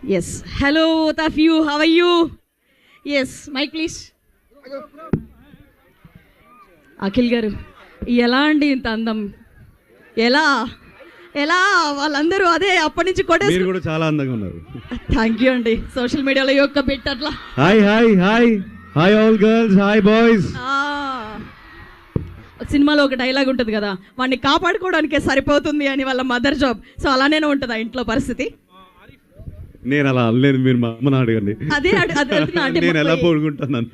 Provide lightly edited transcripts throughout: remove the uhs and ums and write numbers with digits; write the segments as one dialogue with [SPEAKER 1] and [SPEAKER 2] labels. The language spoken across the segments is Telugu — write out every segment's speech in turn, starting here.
[SPEAKER 1] Yes. Hello, both of you. How are you? Yes. Mic, please. Akhil గారు, ఎలా అండి ఇంత అందం? ఎలా ఎలా వాళ్ళందరూ అదే అప్పటి నుంచి కొట్టేసి
[SPEAKER 2] మీరు కూడా చాలా అందంగా ఉన్నారు.
[SPEAKER 1] థ్యాంక్ యూ అండి. సోషల్ మీడియాలో యొక్క బిట్ అట్లా
[SPEAKER 2] hi hi hi hi all girls, hi boys.
[SPEAKER 1] సినిమాలో ఒక డైలాగ్ ఉంటుంది కదా, వాడిని కాపాడుకోవడానికే సరిపోతుంది అని వాళ్ళ మదర్ జాబ్. సో అలానే ఉంటుందా ఇంట్లో పరిస్థితి?
[SPEAKER 2] నేను అలా అనలేదు, మీరు మా అమ్మని అడగండి.
[SPEAKER 1] అదే
[SPEAKER 2] నేను ఎలా పోడుకుంటున్నాను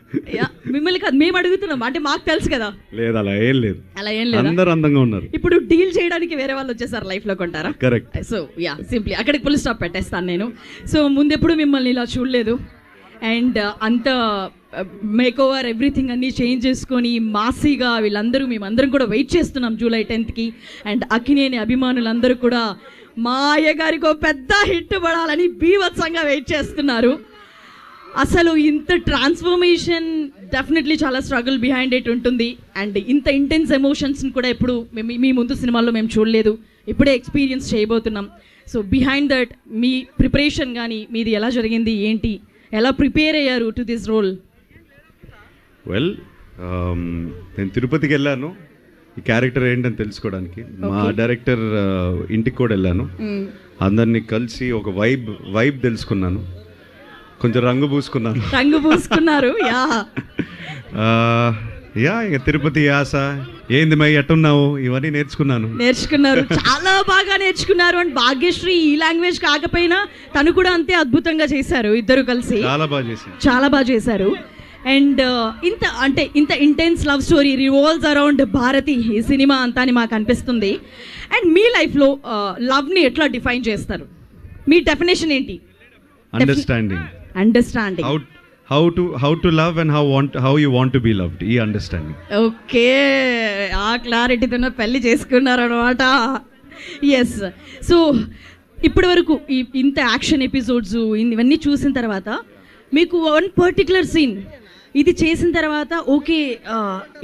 [SPEAKER 1] మిమ్మల్ని కాదు, మేము అడుగుతున్నాం. అంటే మాకు తెలుసు కదా.
[SPEAKER 2] లేదు, అలా ఏం లేదు.
[SPEAKER 1] అలా ఏం లేదు,
[SPEAKER 2] అందరూ అందంగా ఉన్నారు.
[SPEAKER 1] ఇప్పుడు డీల్ చేయడానికి వేరే వాళ్ళు వచ్చేసారు లైఫ్ లో కొంటారా?
[SPEAKER 2] కరెక్ట్.
[SPEAKER 1] సో యా, సింప్లీ అక్కడికి ఫుల్ స్టాప్ పెట్టేస్తాను నేను. సో ముందెప్పుడు మిమ్మల్ని ఇలా చూడలేదు. అండ్ అంత మేక్ ఓవర్ ఎవ్రీథింగ్ అన్నీ చేంజ్ చేసుకొని మాసీగా వీళ్ళందరూ మేమందరం కూడా వెయిట్ చేస్తున్నాం July 10th. అండ్ అక్కినేని అభిమానులందరూ కూడా మా అయ్యగారికి ఒక పెద్ద హిట్ పడాలని బీభత్సంగా వెయిట్ చేస్తున్నారు. అసలు ఇంత ట్రాన్స్ఫర్మేషన్ డెఫినెట్లీ చాలా స్ట్రగుల్ బిహైండ్ ఇట్ ఉంటుంది. అండ్ ఇంత ఇంటెన్స్ ఎమోషన్స్ని కూడా ఎప్పుడు మీ ముందు సినిమాల్లో మేము చూడలేదు, ఇప్పుడే ఎక్స్పీరియన్స్ చేయబోతున్నాం. So behind that me preparation కానీ మీది ఎలా జరిగింది, ఏంటి, ఎలా ప్రిపేర్ అయ్యారు టు దిస్ రోల్?
[SPEAKER 2] వెల్, నేను తిరుపతికి వెళ్ళాను ఈ క్యారెక్టర్ ఏంటని తెలుసుకోవడానికి. మా డైరెక్టర్ ఇంటికి కూడా వెళ్ళాను. అందరినీ కలిసి ఒక వైబ్ తెలుసుకున్నాను. కొంచెం రంగు పూసుకున్నారు. యా ఇక తిరుపతి యాస ఏంది మై ఎట్టున్నావు ఇవన్నీ నేర్చుకున్నారు.
[SPEAKER 1] చాలా బాగా నేర్చుకున్నారు. అండ్ భాగ్యశ్రీ ఈ లాంగ్వేజ్ కాకపోయినా తను కూడా అంతే అద్భుతంగా చేశారు. ఇద్దరు కలిసి చాలా బాగా చేశారు. అండ్ ఇంత intense love story revolves around Bharathi ఈ సినిమా అంతా అని మాకు అనిపిస్తుంది. అండ్ మీ లైఫ్లో లవ్ని ఎట్లా డిఫైన్ చేస్తారు? మీ డెఫినేషన్ ఏంటి? Understanding.
[SPEAKER 2] how to love and how you want to be loved. ఈ అండర్స్టాండింగ్.
[SPEAKER 1] ఓకే, ఆ క్లారిటీతో పెళ్లి చేసుకున్నారనమాట. ఎస్. సో ఇప్పటి వరకు ఇంత యాక్షన్ ఎపిసోడ్స్ ఇవన్నీ చూసిన తర్వాత మీకు వన్ పర్టికులర్ సీన్ ఇది చేసిన తర్వాత ఓకే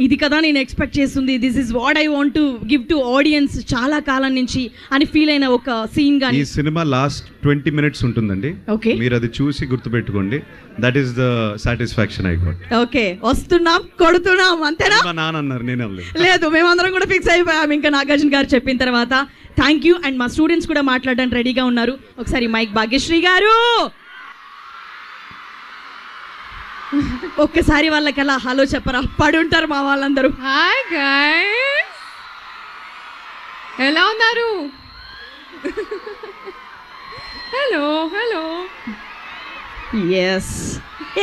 [SPEAKER 1] ఇది కదా నేను ఎక్స్పెక్ట్ చేస్తుంది, this is what I want to give to audience చాలా కాలం నుంచి అని ఫీల్ అయిన ఒక సీన్ గాని?
[SPEAKER 2] ఈ సినిమా లాస్ట్ 20 minutes ఉంటుందండి.
[SPEAKER 1] ఓకే,
[SPEAKER 2] మీరు అది చూసి గుర్తుపెట్టుకోండి. That is the satisfaction I got.
[SPEAKER 1] Okay, వస్తున్నాం కొడుతున్నాం అంతేనా?
[SPEAKER 2] మా నాన్న అన్నారు, నేను
[SPEAKER 1] లేదు, మేమందరం కూడా ఫిక్స్ అయిపోయాం ఇంకా నాగార్జున గారు చెప్పిన తర్వాత. Thank you. అండ్ మా స్టూడెంట్స్ కూడా మాట్లాడడానికి రెడీగా ఉన్నారు. ఒకసారి మైక్ భాగ్యశ్రీ గారు ఒక్కసారి వాళ్ళకి అలా హలో చెప్పరా, పడుంటారు మా వాళ్ళందరూ.
[SPEAKER 3] హాయ్ గైస్, ఎలా ఉన్నారు? హలో.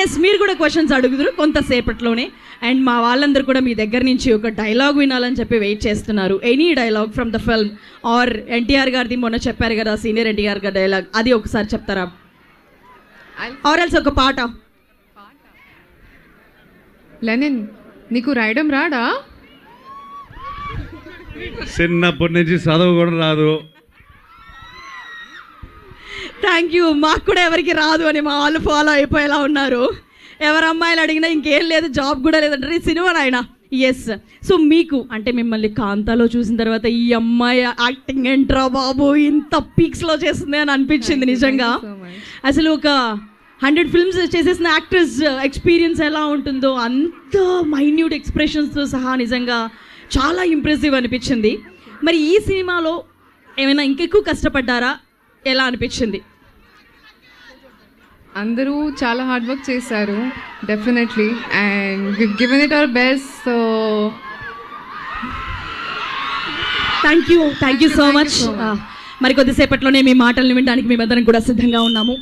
[SPEAKER 1] ఎస్ మీరు కూడా క్వశ్చన్స్ అడుగుతారు కొంతసేపట్లోనే. అండ్ మా వాళ్ళందరూ కూడా మీ దగ్గర నుంచి ఒక డైలాగ్ వినాలని చెప్పి వెయిట్ చేస్తున్నారు. Any dialogue from the film or NTR గారిది మొన్న చెప్పారు కదా సీనియర్ ఎన్టీఆర్ గారి డైలాగ్, అది ఒకసారి చెప్తారా? ఆర్ ఎల్స్ ఒక పాట.
[SPEAKER 3] లెనిన్, నీకు రాయడం రాడా?
[SPEAKER 2] చిన్నప్పటి నుంచి చదువు కూడా రాదు.
[SPEAKER 1] Thank you. మాకు కూడా ఎవరికి రాదు అని మా వాళ్ళు ఫాలో అయిపోయేలా ఉన్నారు. ఎవరు అమ్మాయిలు అడిగినా ఇంకేం లేదు, జాబ్ కూడా లేదంటారు. ఈ సినిమా ఆయన. ఎస్. సో మీకు అంటే మిమ్మల్ని కాంతాలో చూసిన తర్వాత ఈ అమ్మాయి యాక్టింగ్ ఏంట్రా బాబు ఇంత పీక్స్లో చేస్తుంది అని అనిపించింది నిజంగా. అసలు ఒక 100 films చేసేసిన యాక్టర్స్ ఎక్స్పీరియన్స్ ఎలా ఉంటుందో అంత మైన్యూట్ ఎక్స్ప్రెషన్స్తో సహా నిజంగా చాలా ఇంప్రెసివ్ అనిపించింది. మరి ఈ సినిమాలో ఏమైనా ఇంకెక్కువ కష్టపడ్డారా? ఎలా అనిపించింది?
[SPEAKER 3] అందరూ చాలా హార్డ్ వర్క్ చేశారు definitely, and given it our best. So
[SPEAKER 1] thank you so much. మరి కొద్దిసేపట్లోనే మీ మాటలను వినడానికి మేమందరం కూడా సిద్ధంగా ఉన్నాము.